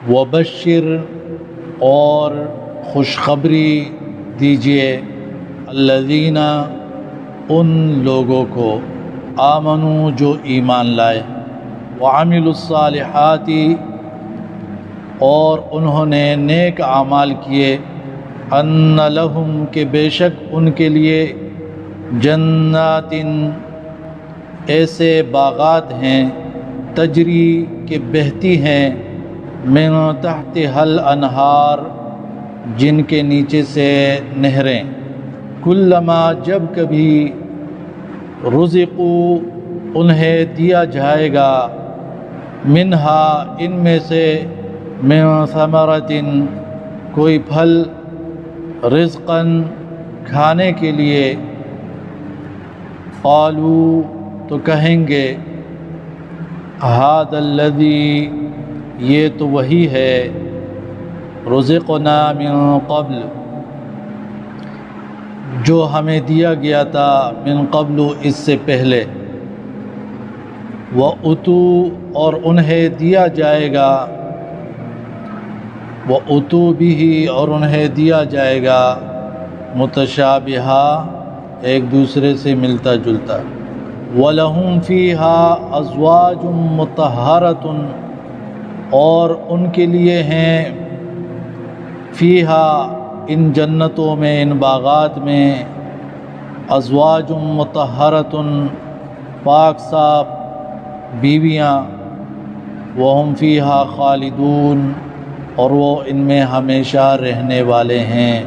وبشر اور خوشخبری دیجیے الذین ان لوگوں کو آمنوا جو ایمان لائے وعملوا الصالحات اور انہوں نے نیک اعمال کیے ان لہم کہ بے شک ان کے لیے جنات ایسے باغات ہیں تجری کہ بہتی ہیں من تحتها الانہار جن کے نیچے سے نہریں کلما جب کبھی رزقوا انہیں دیا جائے گا منہا ان میں سے من ثمرۃ کوئی پھل رزقا کھانے کے لیے قالوا تو کہیں گے ھذا الذی یہ تو وہی ہے رزقنا من قبل جو ہمیں دیا گیا تھا من قبل اس سے پہلے وَأُتُوا اور انہیں دیا جائے گا وَأُتُوا بِهِ اور انہیں دیا جائے گا متشابہا ایک دوسرے سے ملتا جلتا وَلَهُمْ فِيهَا أَزْوَاجٌ مُطَهَّرَةٌ اور ان کے لیے ہیں فیہا ان جنتوں میں ان باغات میں ازواج مطہرۃ پاک صاف بیویاں وہم فیہا خالدون اور وہ ان میں ہمیشہ رہنے والے ہیں